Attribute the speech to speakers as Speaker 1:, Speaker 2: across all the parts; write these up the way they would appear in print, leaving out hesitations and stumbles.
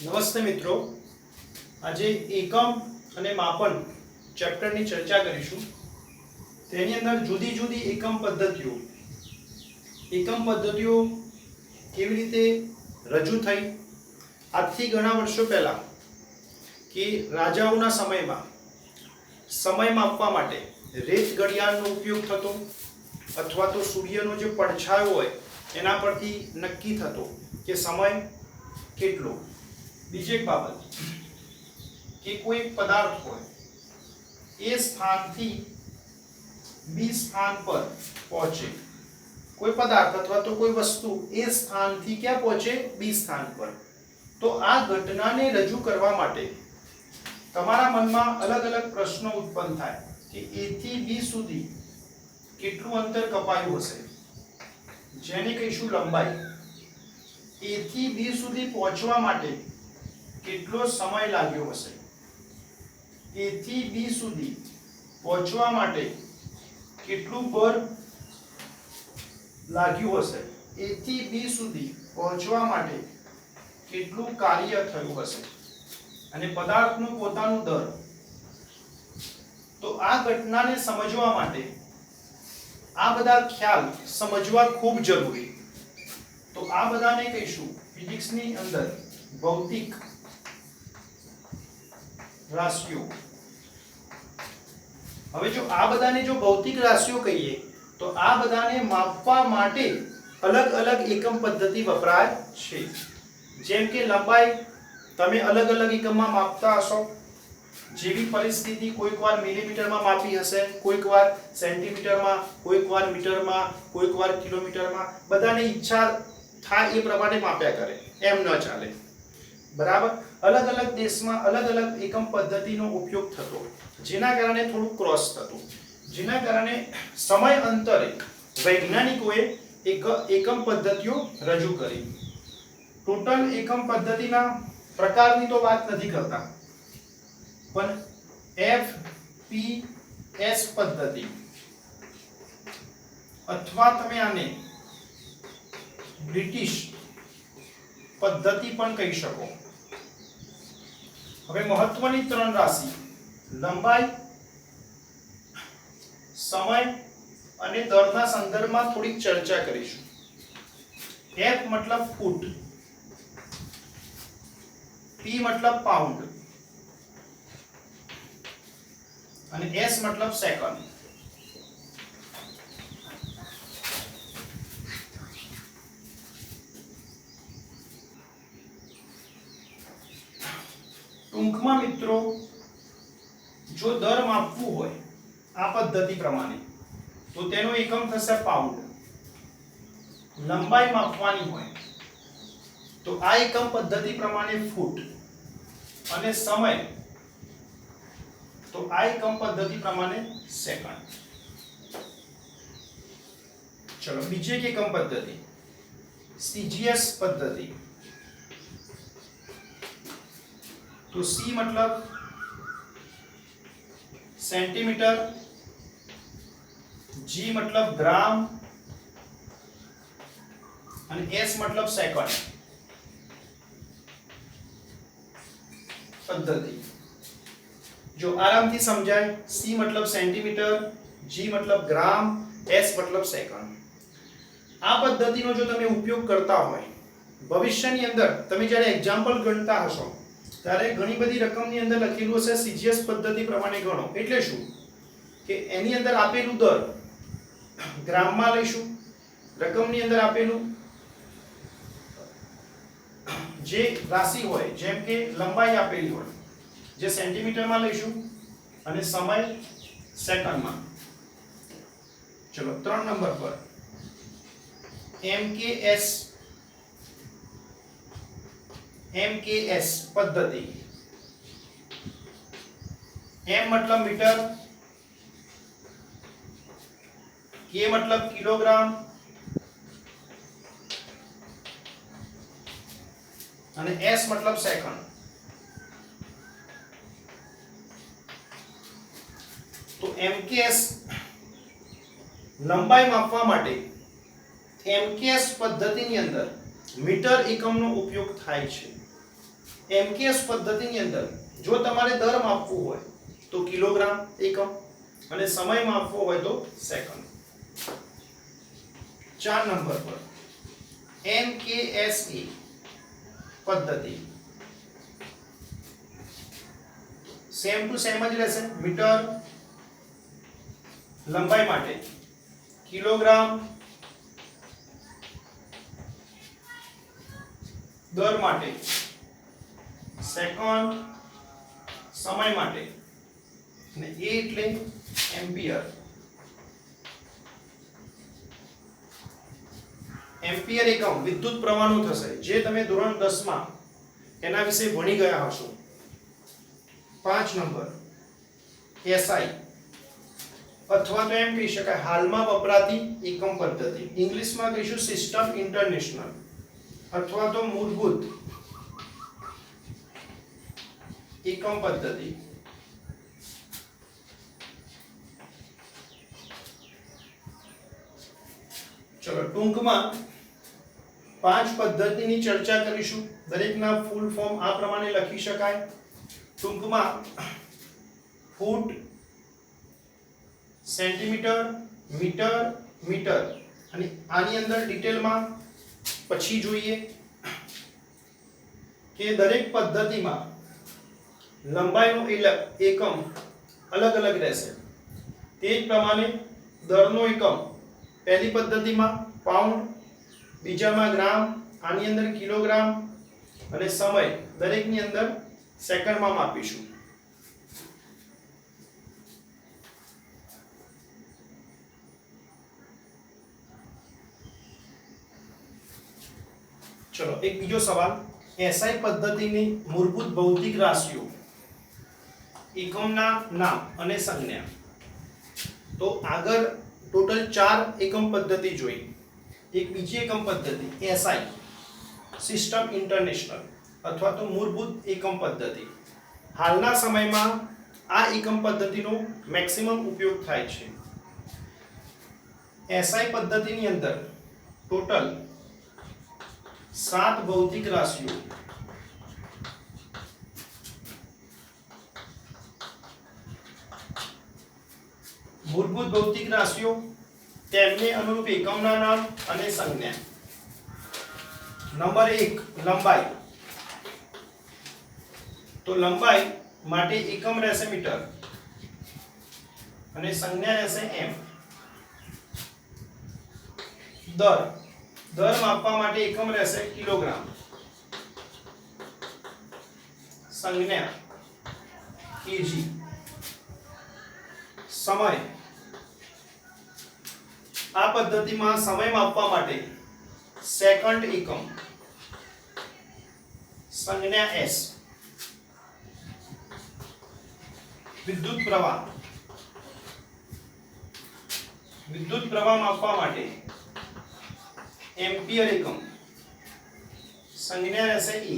Speaker 1: નમસ્તે મિત્રો, આજે એકમ અને માપન ચેપ્ટરની ચર્ચા કરીશું. તેની અંદર જુદી જુદી એકમ પદ્ધતિઓ કેવી રીતે રજૂ થઈ. આજથી ઘણા વર્ષો પહેલા કે રાજાઓના સમયમાં સમય માપવા માટે રેત ઘડિયાળનો ઉપયોગ થતો, અથવા તો સૂર્યનો જે પડછાયો હોય એના પરથી નક્કી થતો કે સમય કેટલો. બીજી એક બાબત કે કોઈ પદાર્થ હોય એ સ્થાનથી બી સ્થાન પર પહોંચે, કોઈ પદાર્થ અથવા તો કોઈ વસ્તુ એ સ્થાનથી ક્યાં પહોંચે? બી સ્થાન પર. તો આ ઘટનાને રજૂ કરવા માટે તમારા મનમાં અલગ અલગ પ્રશ્નો ઉત્પન્ન થાય કે એ થી બી સુધી કેટલું અંતર કપાયું હશે, જેને કહીશું લંબાઈ. એ થી બી સુધી પહોંચવા માટે કેટલો સમય લાગ્યો હશે? એ થી બી સુધી પહોંચવા માટે કેટલું બળ લાગ્યું હશે? એ થી બી સુધી પહોંચવા માટે કેટલું કાર્ય થયું હશે? અને પદાર્થનું પોતાનું દર. તો આ ઘટનાને સમજવા માટે આ બધા ખ્યાલ સમજવા ખૂબ જરૂરી. તો આ બધાને કહીશું ફિઝિક્સની અંદર ભૌતિક રાશિઓ. હવે જો આ બધાને જો ભૌતિક રાશિઓ કહીએ તો આ બધાને માપવા માટે અલગ અલગ એકમ પદ્ધતિ વપરાય છે. જેમ કે લંબાઈ તમે અલગ અલગ એકમમાં માપતા હશો. જેવી પરિસ્થિતિ કોઈક વાર મિલીમીટરમાં માપી હશે, કોઈક વાર સેન્ટીમીટરમાં, કોઈક વાર મીટરમાં, કોઈક વાર કિલોમીટરમાં. બધાની ઈચ્છા થાય એ પ્રમાણે માપ્યા કરે, એમ ન ચાલે. બરાબર. અલગ અલગ દેશમાં અલગ અલગ એકમ પદ્ધતિનો ઉપયોગ થતો, જેના કારણે થોડું ક્રોસ થતું, જેના કારણે સમય અંતરે વૈજ્ઞાનિકોએ એકમ પદ્ધતિઓ રજૂ કરી. ટોટલ એકમ પદ્ધતિના પ્રકારની તો વાત નથી કરતા, પણ FPS પદ્ધતિ અથવા તમે આને બ્રિટિશ પદ્ધતિ પણ કહી શકો. હવે મહત્વની ત્રણ રાશિ લંબાઈ, સમય અને દરના સંદર્ભમાં થોડીક ચર્ચા કરીશું. F મતલબ ફૂટ, P મતલબ પાઉન્ડ અને S મતલબ સેકન્ડ. ટૂંકમાં મિત્રો, જો દર માપવું હોય આ પદ્ધતિ પ્રમાણે તો તેનો એકમ થશે પાઉન્ડ. લંબાઈ માપવાની હોય તો આ એકમ પદ્ધતિ પ્રમાણે ફૂટ, અને સમય તો આ એકમ પદ્ધતિ પ્રમાણે સેકન્ડ. ચલો બીજી એક એકમ પદ્ધતિ CGS પદ્ધતિ. તો C મતલબ સેન્ટીમીટર, G મતલબ ગ્રામ અને S મતલબ સેકન્ડ પદ્ધતિ. જો આરામથી સમજાય, C મતલબ સેન્ટીમીટર, G મતલબ ગ્રામ, S મતલબ સેકન્ડ. આ પદ્ધતિનો જો તમે ઉપયોગ કરતા હોય ભવિષ્યની અંદર, તમે જ્યારે એક્ઝામ્પલ ગણતા હશો ત્યારે ઘણી બધી રકમની અંદર લખેલું હશે CGS પદ્ધતિ પ્રમાણે ગણો. એટલે શું કે એની અંદર આપેલું દર ગ્રામમાં લઈશું, રકમની અંદર આપેલું જે રાશિ હોય, જેમ કે લંબાઈ આપેલી હોય, જે સેન્ટીમીટરમાં લઈશું, અને સમય સેકન્ડમાં. ચલો 3 નંબર પર MKS પદ્ધતિ. M મતલબ મીટર, K મતલબ કિલોગ્રામ અને S મતલબ સેકન્ડ. તો MKS લંબાઈ માપવા માટે MKS પદ્ધતિની અંદર મીટર એકમનો ઉપયોગ થાય છે. એમકેએસ પદ્ધતિની અંદર જો તમારે દર માપવું હોય તો કિલોગ્રામ એકમ અને સમય માપવો હોય તો સેકન્ડ. 4 નંબર પર એમકેએસઈ પદ્ધતિ સેમ ટુ સેમ જ રહેશે. મીટર લંબાઈ માટે કિલોગ્રામ દર માટે સેકન્ડ સમય માટે અને એ એટલે એમ્પિયર. એમ્પિયર એકમ વિદ્યુત પ્રવાહનું થશે જે તમે ધોરણ 10 માં એના વિશે ભણી ગયા હશો. 5 નંબર એસઆઈ અથવા તો એમ કહી શકાય હાલમાં વપરાતી એકમ પદ્ધતિ. ઇંગ્લિશમાં કહીશું સિસ્ટમ ઇન્ટરનેશનલ અથવા તો મૂળભૂત એકમ પદ્ધતિ. ચલો ટૂંકમાં 5 પદ્ધતિની ચર્ચા કરીશું. દરેકના ફૂલ ફોર્મ આ પ્રમાણે લખી શકાય. ટૂંકમાં ફૂટ, સેન્ટીમીટર, મીટર, મીટર અને આની અંદર ડિટેલમાં પછી જોઈએ કે દરેક પદ્ધતિમાં લંબાઈનો એકમ અલગ અલગ રહેશે. તે જ પ્રમાણે દરનો એકમ પહેલી પદ્ધતિમાં પાઉન્ડ, બીજામાં ગ્રામ, આની અંદર કિલોગ્રામ અને સમય દરેકની અંદર સેકન્ડમાં માપીશું. ચલો એક બીજો સવાલ. એસઆઈ પદ્ધતિની મૂળભૂત ભૌતિક રાશિઓ, એકમના નામ અને સંજ્ઞા. તો આગળ ટોટલ 4 એકમ પદ્ધતિ જોઈ. એક બીજી એકમ પદ્ધતિ એસઆઈ સિસ્ટમ ઇન્ટરનેશનલ અથવા તો મૂળભૂત એકમ પદ્ધતિ. હાલના સમયમાં આ એકમ પદ્ધતિનો મેક્સિમમ ઉપયોગ થાય છે. એસઆઈ પદ્ધતિની અંદર ટોટલ 7 ભૌતિક રાશિઓ મૂળભૂત ભૌતિક રાશિઓ, તેમને અનુરૂપ એકમના નામ અને સંજ્ઞા. નંબર 1 લંબાઈ. તો લંબાઈ માટે એકમ રહેશે મીટર અને સંજ્ઞા રહેશે એમ. દર માપવા માટે એકમ રહેશે કિલોગ્રામ, સંજ્ઞા કેજી. સમય આ પદ્ધતિમાં સમય માપવા માટે સેકન્ડ એકમ, સંજ્ઞા એસ. વિદ્યુત પ્રવાહ માપવા માટે એમ્પિયર એકમ, સંજ્ઞા રહેશે E.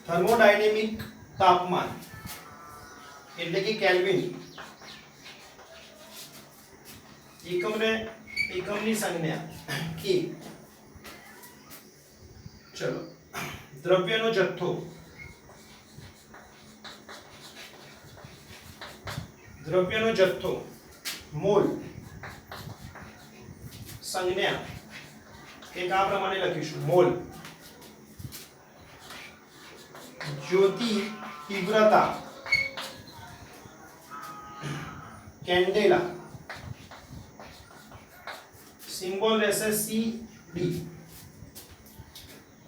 Speaker 1: થર્મોડાયનેમિક તાપમાન એટલે કે કેલ્વિન. એકમની સંજ્ઞા K. ચલો દ્રવ્યનો જથ્થો મોલ. સંજ્ઞા એક આ પ્રમાણે લખીશું મોલ. જ્યોતિ તીવ્રતા કેન્ડેલા. સિમ્બોલ રહેશે CD.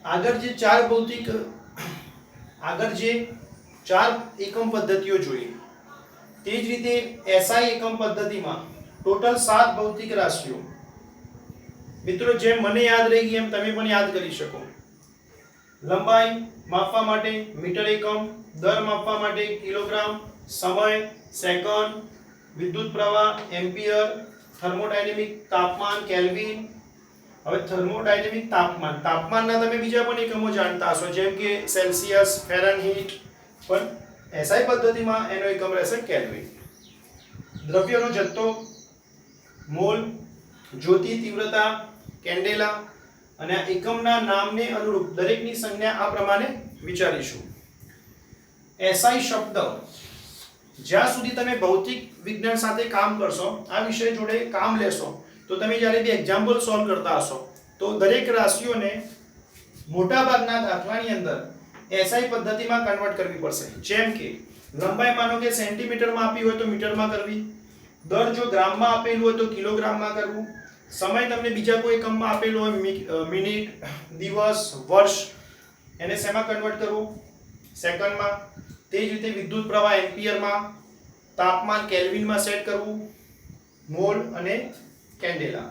Speaker 1: આગળ જે 4 એકમ પદ્ધતિઓ જોઈ તે જ રીતે એસઆઈ એકમ પદ્ધતિમાં ટોટલ 7 ભૌતિક રાશિઓ. મિત્રો જેમ મને યાદ રહી ગઈ એમ તમે પણ યાદ કરી શકો. લંબાઈ માપવા માટે મીટર એકમ, દર માપવા માટે કિલોગ્રામ, સમય સેકન્ડ, વિદ્યુત પ્રવાહ એમ્પિયર, થર્મોડાયનેમિક તાપમાન કેલ્વિન. હવે થર્મોડાયનેમિક તાપમાનના તમે બીજા પણ એકમો જાણતા હશો જેમ કે સેલ્સિયસ, ફેરનહીટ. પણ એસઆઈ પદ્ધતિમાં એનો એકમ રહેશે કેલ્વિન. દ્રવ્યનો જથ્થો મોલ, જ્યોતિ તીવ્રતા કેન્ડેલા અને આ એકમના નામને અનુરૂપ દરેકની સંજ્ઞા આ પ્રમાણે વિચારીશું. એસઆઈ શબ્દ જ્યાં સુધી તમે ભૌતિક વિજ્ઞાન સાથે કામ કરશો, આ વિષય જોડે કામ લેશો, તો તમે જ્યારે બી એક્ઝામ્પલ સોલ્વ કરતા હશો તો દરેક રાશિઓને મોટાભાગના દાખલાની અંદર એસઆઈ પદ્ધતિમાં કન્વર્ટ કરવી પડશે. જેમ કે લંબાઈ માનો કે સેન્ટીમીટરમાં આપી હોય તો મીટરમાં કરવી, દર જો ગ્રામમાં આપેલું હોય તો કિલોગ્રામમાં કરવું, સમય તમને બીજા કોઈ એકમમાં આપેલો હોય મિનિટ, દિવસ, વર્ષ, એને શેમાં કન્વર્ટ કરવું? સેકન્ડમાં. તે જ રીતે વિદ્યુત પ્રવાહ એમ્પિયરમાં, તાપમાન કેલ્વિનમાં સેટ કરવું, મોલ અને કેન્ડેલા.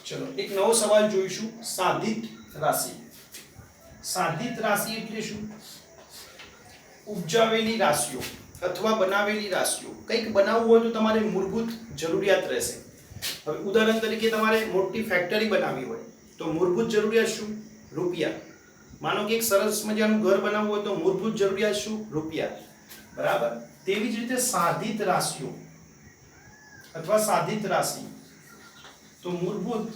Speaker 1: ચલો એક નવો સવાલ જોઈશું. સાધિત રાશિ. સાધિત રાશિ એટલે શું? ઉપજાવેલી રાશિઓ અથવા બનાવેલી રાશિઓ. કંઈક બનાવવું હોય તો તમારે મૂળભૂત જરૂરિયાત રહેશે. હવે ઉદાહરણ તરીકે તમારે મોટી ફેક્ટરી બનાવવી હોય તો મૂળભૂત જરૂરિયાત શું? રૂપિયા. માનો કે એક સરસ મજાનું ઘર બનાવવું હોય તો મૂળભૂત જરૂરિયાત શું? રૂપિયા. બરાબર. તેવી જ રીતે સાધિત રાશિઓ અથવા સાધિત રાશિ તો મૂળભૂત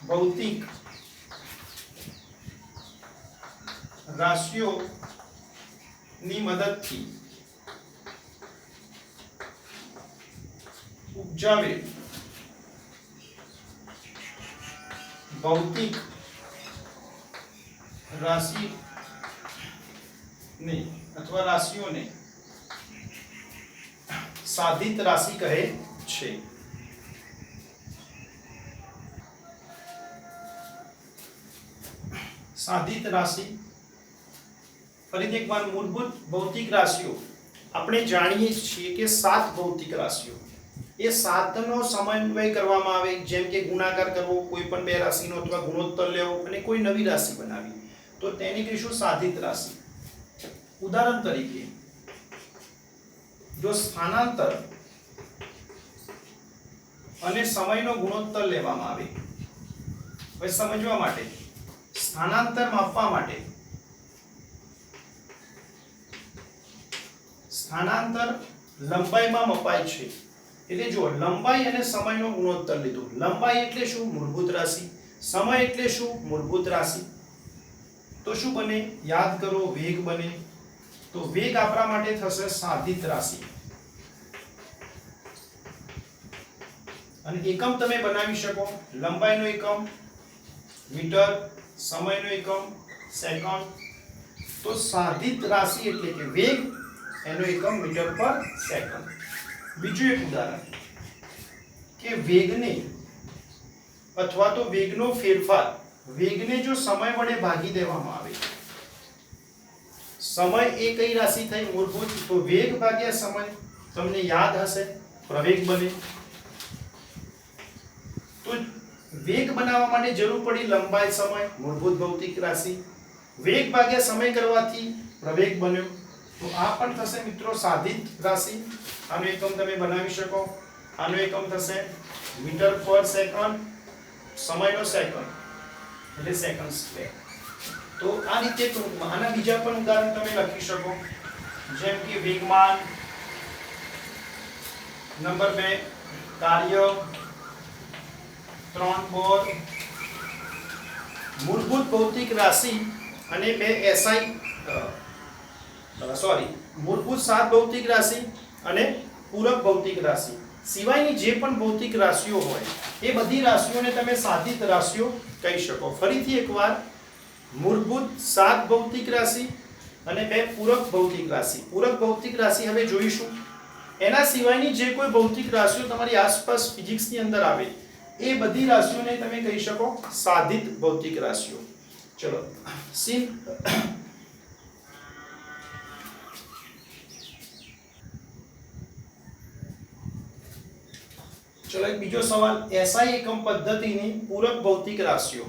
Speaker 1: ભૌતિક રાશિઓ ની મદદથી ઉપજાવેલ ભૌતિક રાશિ ને અથવા રાશિઓને સાધિત રાશિ કહે છે. સાધિત રાશિ ફરીથી એકવાર મૂળભૂત ભૌતિક રાશિઓ આપણે જાણીએ છીએ કે 7 ભૌતિક રાશિઓ. એ 7નો સમન્વય કરવામાં આવે, જેમ કે ગુણાકાર કરવો, કોઈ પણ બે રાશિનો અથવા ગુણોત્તર લેવો અને કોઈ નવી રાશિ બનાવી, તો તેને કહીશું સાધિત રાશિ. ઉદાહરણ તરીકે જો સ્થાનાંતર અને સમયનો ગુણોત્તર લેવામાં આવે, હવે સમજવા માટે સ્થાનાંતર માપવા માટે સ્થાનાંતર લંબાઈમાં મપાય છે. એટલે જો લંબાઈ અને સમયનો ગુણોત્તર લીધો. લંબાઈ એટલે શું? મૂળભૂત રાશિ. સમય એટલે શું? મૂળભૂત રાશિ. તો શું બને? યાદ કરો, વેગ બને. તો વેગ આપણા માટે થશે સાધિત રાશિ. અને એકમ તમે બનાવી શકો. લંબાઈનો એકમ મીટર, સમયનો એકમ સેકન્ડ. તો સાધિત રાશિ એટલે કે વેગ, એનો એકમ મીટર પર સેકન્ડ. બીજું એક ઉદાહરણ કે વેગને અથવા તો વેગનો ફેરફાર, વેગને જો સમય વડે ભાગી દેવામાં આવે, સમય એ કઈ રાશિ થઈ? મૂળભૂત. તો વેગ ભાગ્યા સમય તમને યાદ હશે પ્રવેગ બને. તો વેગ બનાવવા માટે જરૂર પડી લંબાઈ, સમય, મૂળભૂત ભૌતિક રાશિ. વેગ ભાગ્યા સમય કરવાથી પ્રવેગ બન્યો. તો આ પણ થશે મિત્રો સાધિત રાશિ. આનો એકમ તમે બનાવી શકો. આનો એકમ થશે મીટર પર સેકન્ડ, સમયનો સેકન્ડ એટલે સેકન્ડ સ્ક્વેર. તો આ રીતે આના બીજા પણ ઉદાહરણ તમે લખી શકો, જેમ કે વેગમાન. નંબર 2 કાર્ય, 3 બોર. મૂળભૂત ભૌતિક રાશિ અને 2 એસઆઈ મૂળભૂત 7 ભૌતિક રાશિ અને પૂરક ભૌતિક રાશિ સિવાયની જે પણ ભૌતિક રાશિઓ હોય એ બધી રાશિઓને તમે સાધિત રાશિઓ કહી શકો. ફરીથી એકવાર મૂળભૂત 7 ભૌતિક રાશિ અને 2 પૂરક ભૌતિક રાશિ. પૂરક ભૌતિક રાશિ હવે જોઈશું. એના સિવાયની જે કોઈ ભૌતિક રાશિઓ તમારી આસપાસ ફિઝિક્સની અંદર આવે એ બધી રાશિઓને તમે કહી શકો સાધિત ભૌતિક રાશિઓ. ચલો ચલો એક બીજો સવાલ. એસઆઈ એકમ પદ્ધતિની પૂરક ભૌતિક રાશિઓ.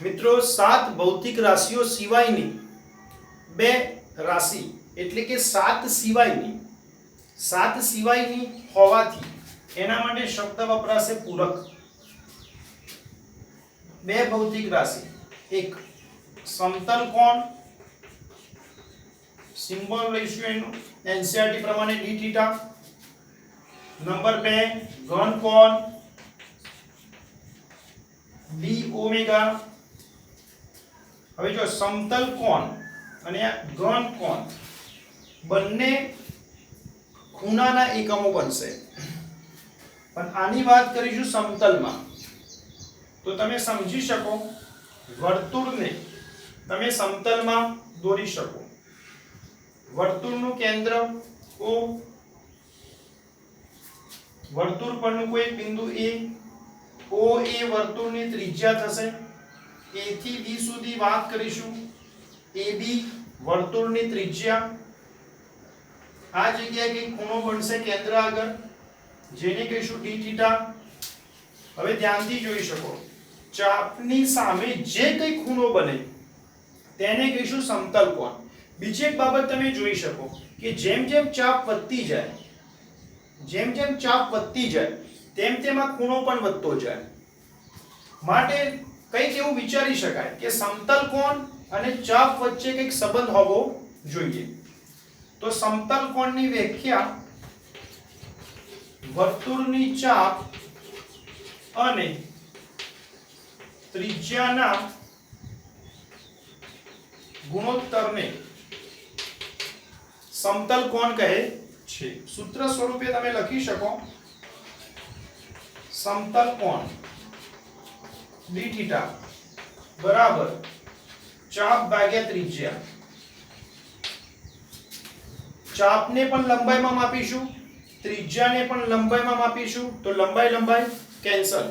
Speaker 1: મિત્રો 7 ભૌતિક રાશિઓ સિવાયની 2 રાશિ એટલે કે 7 સિવાયની 7 સિવાયની હોવાથી એના માટે શબ્દ વપરાશે પૂરક. બે ભૌતિક રાશિ, એક સમતલ કોણ, સિમ્બોલ લઈશું એનું એનસીઆરટી પ્રમાણે d થીટા. નંબર 2 ઘન કોણ d ઓમેગા. હવે જો સમતલ કોણ અને આ ઘન કોણ બંને ખૂણાના એકમો બનશે, પણ આની વાત કરીશું સમતલમાં. તો તમે સમજી શકો, વર્તુળને તમે સમતલમાં દોરી શકો. વર્તુળનું કેન્દ્ર O, વર્તુળ પરનું કોઈ બિંદુ A, O એ વર્તુળની ત્રિજ્યા થશે. A થી B સુધી વાત કરીશું, AB વર્તુળની ત્રિજ્યા. આ જગ્યાએ એક ખૂણો બનશે કેન્દ્ર આગળ, જેને કહીશું d થીટા. હવે ધ્યાનથી જોઈ શકો, ચાપની સામે જે કંઈ ખૂણો બને તેને કહીશું સમતલ કોણ. બીજી એક બાબત તમે જોઈ શકો કે જેમ જેમ ચાપ વધતી જાય, તેમ તેમ આ ખૂણો પણ વધતો જાય. માટે કંઈક એવું વિચારી શકાય કે સમતલ કોણ અને ચાપ વચ્ચે કંઈક સંબંધ હોવો જોઈએ. તો સમતલ કોણની વ્યાખ્યા વર્તુળની ચાપ અને ત્રિજ્યાના ગુણોત્તરને સમતલ કોણ કહે છે. સૂત્ર સ્વરૂપે તમે લખી શકો, સમતલ કોણ d થીટા બરાબર ચાપ ભાગ્યા ત્રિજ્યા. ચાપને પણ લંબાઈમાં માપીશું, ત્રિજ્યાને પણ લંબાઈમાં માપીશું, તો લંબાઈ કેન્સલ,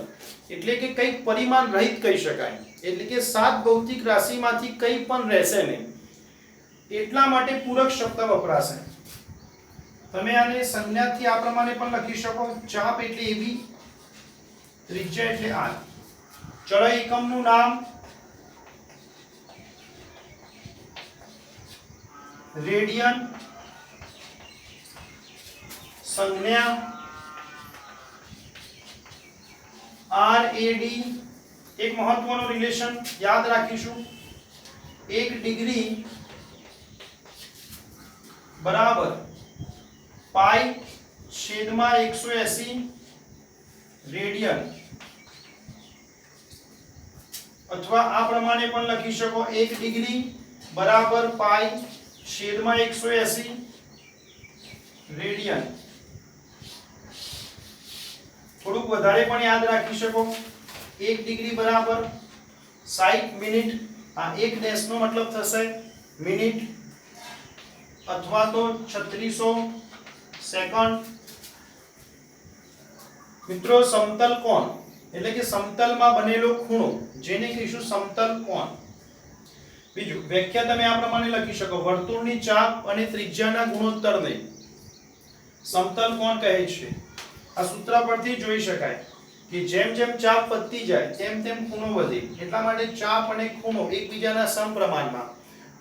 Speaker 1: એટલે કે કંઈક પરિમાણ રહિત કહી શકાય. એટલે કે 7 ભૌતિક રાશિમાંથી કંઈ પણ રહેશે નહીં. એટલા માટે પૂરક શબ્દ વપરાશે. તમે આને સંજ્ઞાથી આ પ્રમાણે પણ લખી શકો, ચાપ એટલે AB, ત્રિજ્યા એટલે r. ચલો એકમનું નામ રેડિયન, સંજ્ઞા RAD. એક મહત્વનું રિલેશન યાદ રાખીશું, 1 ડિગ્રી બરાબર પાઈ છેદમાં 180 રેડિયન. અથવા આ પ્રમાણે પણ લખી શકો, 1 ડિગ્રી બરાબર પાઈ છેદમાં 180 રેડિયન. થોડુંક વધારે પણ યાદ રાખી શકો, 1 ડિગ્રી બરાબર 60 મિનિટ. આ એક ડેશનો મતલબ થશે મિનિટ, અથવા તો 3600 સેકન્ડ. મિત્રો સમતલ કોણ એટલે કે સમતલમાં બનેલો ખૂણો, જેને કહીશું સમતલ કોણ. બીજું વ્યાખ્યા તમે આ પ્રમાણે લખી શકો, વર્તુળની ચાપ અને ત્રિજ્યાના ગુણોત્તરને સમતલ કોણ કહે છે. આ સૂત્ર પરથી જોઈ શકાય કે જેમ જેમ ચાપ વધતી જાય તેમ તેમ ખૂણો વધે. એટલા માટે ચાપ અને ખૂણો એકબીજાના સમપ્રમાણમાં,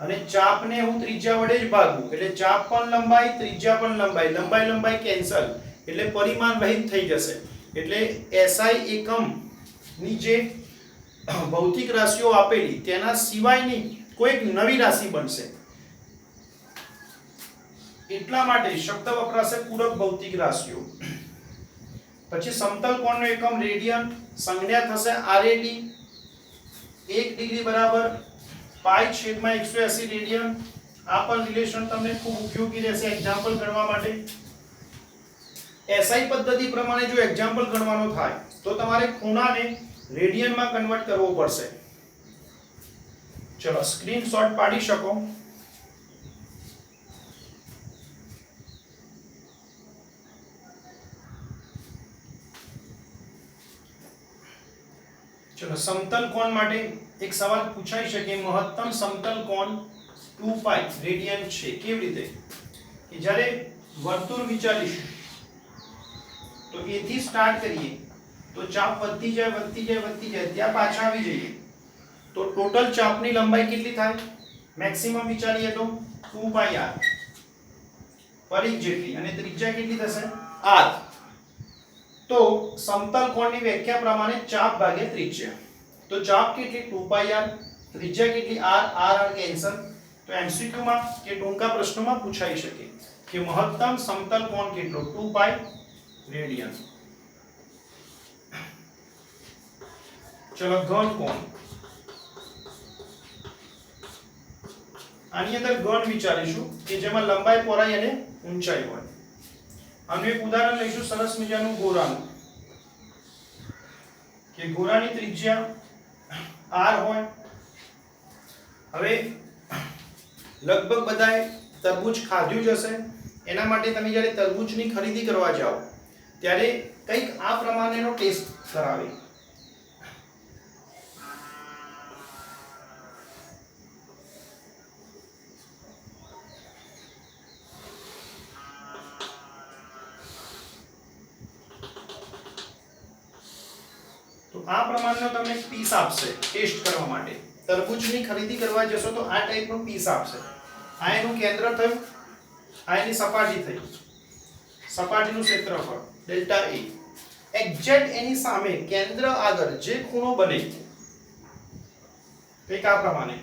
Speaker 1: અને ચાપને હું ત્રિજ્યા વડે જ ભાગું એટલે ચાપ પણ લંબાઈ, ત્રિજ્યા પણ લંબાઈ, લંબાઈ કેન્સલ, એટલે પરિમાણ રહિત થઈ જશે. એટલે SI એકમની જે ભૌતિક રાશિઓ આપેલી તેના સિવાયની કોઈક નવી રાશિ બનશે. એટલા માટે શબ્દ વપરાશે પૂરક ભૌતિક રાશિઓ. પછી સમતલ કોણનો એકમ રેડિયન, સંજ્ઞા થશે RAD. 1 ડિગ્રી બરાબર પાઈ છેદમાં 180 રેડિયન. આ પણ રિલેશન તમને ખૂબ ઉપયોગી રહેશે એક્ઝામ્પલ ગણવા માટે. SI પદ્ધતિ પ્રમાણે જો એક્ઝામ્પલ ગણવાનો થાય તો તમારે ખૂણાને રેડિયનમાં કન્વર્ટ કરવો પડશે. ચલો સ્ક્રીનશોટ પાડી શકો. ચલો સમતલ કોણ માટે એક સવાલ પૂછાઈ શકે, મહત્તમ સમતલ કોણ 2π રેડિયન છે. કેવી રીતે? કે જ્યારે વર્તુળ વિચારીશું તો A થી સ્ટાર્ટ કરીએ તો ચાપ વધતી જાય, ત્યાં પાછા આવી જઈએ તો ટોટલ ચાપની લંબાઈ કેટલી થાય? મેક્સિમમ વિચારીએ તો 2πr. પરિઘ જેટલી અને ત્રિજ્યા કેટલી થશે r. તો સમતલ કોણની વ્યાખ્યા પ્રમાણે ચાપ ભાગ્યા ત્રિજ્યા. તો ચાપ કેટલી 2πr, ત્રિજ્યા કેટલી r, r કેન્સલ. તો એમસીક્યુ માં કે ટૂંકા પ્રશ્નોમાં પૂછાઈ શકે કે મહત્તમ સમતલ કોણ કેટલો 2π રેડિયન. ચલો ઘન કોણ. આની અંદર ઘન વિચારીશું કે જેમાં લંબાઈ પહોળાઈ અને ઊંચાઈ હોય. આનું એક ઉદાહરણ લઈશું સરસ મજાનું ગોળાનું કે ગોળાની ત્રિજ્યા r હોય. હવે લગભગ બધાએ તરબૂચ ખાધું જ હશે. એના માટે તમે જ્યારે તરબૂચની ખરીદી કરવા જાઓ ત્યારે કંઈક આ પ્રમાણેનો ટેસ્ટ કરાવે. તો આ પ્રમાણનો તમને પીસ આપશે ટેસ્ટ કરવા માટે. તરબૂચની ખરીદી કરવા જશો તો આ ટાઈપનો પીસ આપશે. આ એનું કેન્દ્ર થયું, આ એની સપાટી થઈ, સપાટીનું ક્ષેત્રફળ ડેલ્ટા એ. એક્ઝેક્ટ એની સામે કેન્દ્ર આગળ જે ખૂણો બને કંઈક આ પ્રમાણે,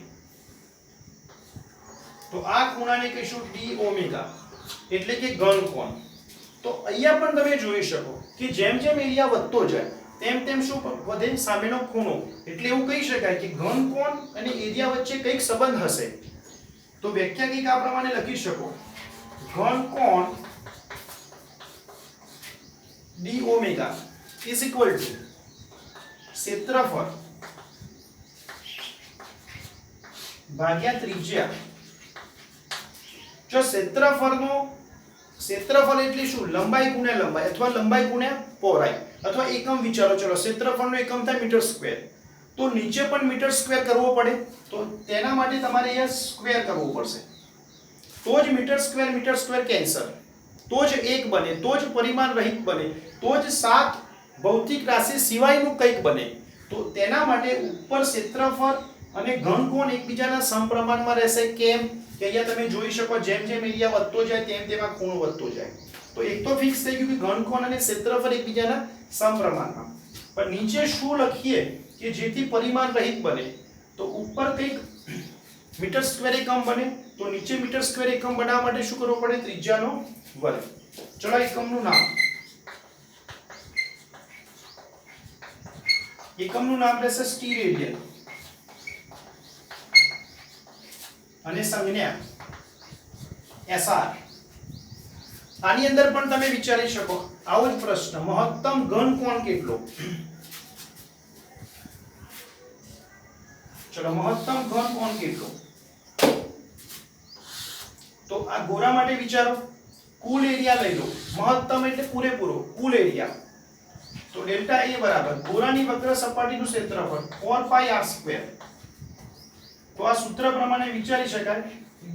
Speaker 1: તો આ ખૂણાને કહીશું ડી ઓમેગા, એટલે કે ઘન કોણ. તો અહીંયા પણ તમે જોઈ શકો કે જેમ જેમ એરિયા વધતો જાય તેમ તેમ શું વધે સામેનો ખૂણો. એટલે એવું કહી શકાય કે ઘન કોણ અને એરિયા વચ્ચે કંઈક સંબંધ હશે. તો વ્યાખ્યા કંઈક આ પ્રમાણે લખી શકો ઘન કોણ D omega is equal two ક્ષેત્રફળ ભાગ્યા ત્રિજ્યા. જો ક્ષેત્રફળ એટલે શું લંબાઈ ગુણ્યા લંબાઈ અથવા લંબાઈ ગુણ્યા પહોળાઈ અથવા એકમ વિચારો. ચલો ક્ષેત્રફળનો એકમ થાય મીટર સ્ક્વેર. તો નીચે પણ મીટર સ્ક્વેર કરવો પડે. તો તેના માટે તમારે અહીંયા સ્ક્વેર કરવું પડશે. તો જ મીટર સ્ક્વેર કેન્સલ. તો જ એક બને, તો જ પરિમાણ રહિત બને, તો જ 7 ભૌતિક રાશિ સિવાયનું કંઈક બને. તો તેના માટે ઉપર ક્ષેત્રફળ અને ઘન કોણ એકબીજાના સમપ્રમાણમાં રહેશે. કેમ કે અહીંયા તમે જોઈ શકો જેમ જેમ એરિયા વધતો જાય તેમ તેમ આ ખૂણો વધતો જાય. તો એક તો ફિક્સ થઈ ગયું કે ઘન કોણ અને ક્ષેત્રફળ એકબીજાના સમપ્રમાણમાં. પણ નીચે શું લખીએ કે જેથી પરિમાણ રહિત બને. તો ઉપર કંઈક મીટર સ્ક્વેર એકમ બને. તો નીચે મીટર સ્ક્વેર એકમ બનાવવા માટે શું કરવું પડે ત્રિજ્યાનો વર્ગ. ચલો એકમનું નામ, એકમનું નામ રહેશે સ્ટી રેડિયન અને સંજ્ઞા SR. આની અંદર પણ તમે વિચારી શકો આવો જ પ્રશ્ન મહત્તમ ઘન કોણ કેટલો. ચલો મહત્તમ ઘન કોણ કેટલો. તો આ ગોળા માટે વિચારો કુલ એરિયા લઈ લો. મહત્તમ એટલે પૂરેપૂરો કુલ એરિયા. તો ડેલ્ટા એ બરાબર ગોળાની વક્ર સપાટીનું ક્ષેત્રફળ 4πr². તો આ સૂત્ર પ્રમાણે વિચારી શકાય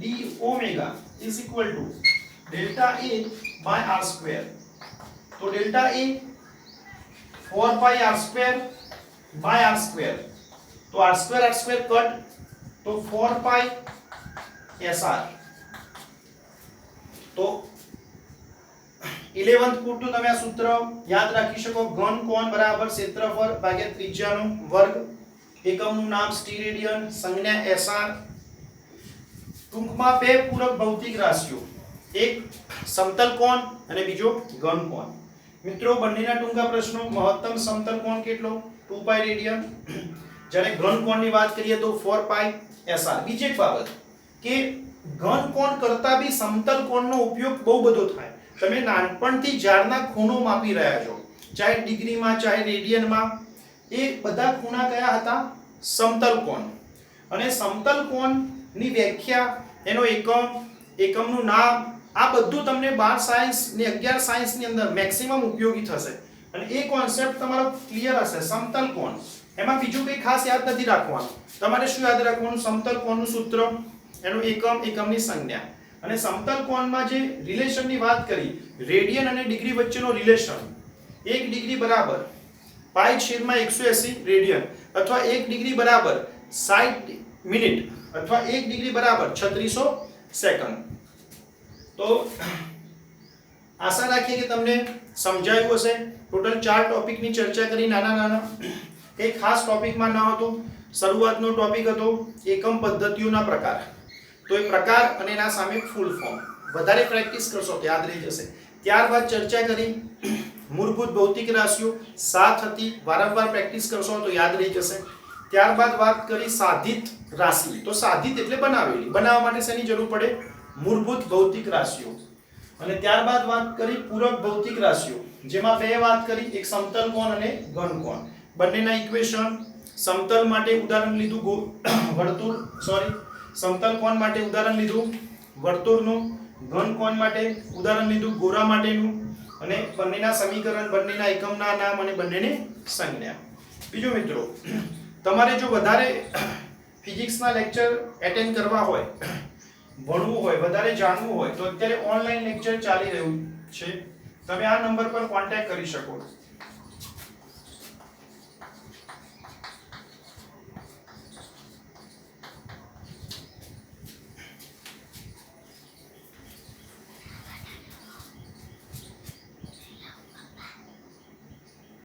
Speaker 1: d omega is equal to delta a by r². તો delta a 4πr² by r². તો r² કટ તો 4π SR. તો 11th પૂરતું તમે આ સૂત્ર યાદ રાખી શકો. ઘન કોણ બરાબર ક્ષેત્રફળ ભાગ્યા ત્રિજ્યાનો વર્ગ. એકમનું નામ સ્ટી રેડિયન, સંજ્ઞા SR. ટૂંકમાં બે પૂરક ભૌતિક રાશિઓ, એક સમતલ કોણ અને બીજો ઘન કોણ. મિત્રો બંનેના ટૂંકા પ્રશ્નો. મહત્તમ સમતલ કોણ કેટલો 2π રેડિયન. જ્યારે ઘન કોણની વાત કરીએ તો 4π SR. બીજી એક બાબત કે ઘન કોણ કરતા બી સમતલ કોણનો ઉપયોગ બહુ બધો થાય. તમે નાનપણથી ઝાડના ખૂણો માપી રહ્યા છો, ચાહે ડિગ્રીમાં ચાહે રેડિયનમાં. એ બધા ખૂણા કયા હતા સમતલ કોણ. અને સમતલ કોણની વ્યાખ્યા, એનો એકમ, એકમનું નામ, આ બધું તમને 12 સાયન્સ ને 11 સાયન્સની અંદર મેક્સિમમ ઉપયોગી થશે. અને એ કોન્સેપ્ટ તમારો ક્લિયર હશે. સમતલ કોણ એમાં બીજું કંઈ ખાસ યાદ નથી રાખવાનું. તમારે શું યાદ રાખવાનું? સમતલ કોણનું સૂત્ર, એનું એકમ, એકમની સંજ્ઞા. અને સમતલ કોણમાં જે રિલેશનની વાત કરી, રેડિયન અને ડિગ્રી વચ્ચેનો રિલેશન. 1 ડિગ્રી બરાબર π/180 રેડિયન, અથવા 1 ડિગ્રી બરાબર 60 મિનિટ, અથવા 1 ડિગ્રી બરાબર 3600 સેકન્ડ. તો આશા રાખીએ કે તમને સમજાયું હશે. ટોટલ 4 ટોપિકની ચર્ચા કરી, નાના નાના, કંઈ ખાસ ટોપિકમાં ન હતું. શરૂઆતનો ટોપિક હતો એકમ પદ્ધતિઓના પ્રકાર. તો એ પ્રકાર અને એના સામે ફૂલ ફોર્મ વધારે પ્રેક્ટિસ કરશો તો યાદ રહી જશે. ત્યારબાદ ચર્ચા કરી મૂળભૂત ભૌતિક રાશિઓ 7 હતી, વારંવાર પ્રેક્ટિસ કરશો તો યાદ રહી જશે. ત્યારબાદ વાત કરી સાધિત રાશિ. તો સાધિત એટલે બનાવેલી, બનાવવા માટે શેની જરૂર પડે? મૂળભૂત ભૌતિક રાશિઓ. અને ત્યારબાદ વાત કરી પૂરક ભૌતિક રાશિઓ, જેમાં બે વાત કરી, એક સમતલ કોણ અને ઘન કોણ. બંનેના ઇક્વેશન. સમતલ માટે ઉદાહરણ લીધું વર્તુળ, સમતલ કોણ માટે ઉદાહરણ લીધું વર્તુળનું, ઘન કોણ માટે ઉદાહરણ લીધું ગોળા માટેનું, અને બંનેના સમીકરણ, બંનેના એકમના નામ અને બંનેની સંજ્ઞા. બીજું મિત્રો, તમારે જો વધારે ફિઝિક્સના લેક્ચર એટેન્ડ કરવા હોય, ભણવું હોય, વધારે જાણવું હોય, તો અત્યારે ઓનલાઈન લેક્ચર ચાલી રહ્યું છે. તમે આ નંબર પર કોન્ટેક્ટ કરી શકો.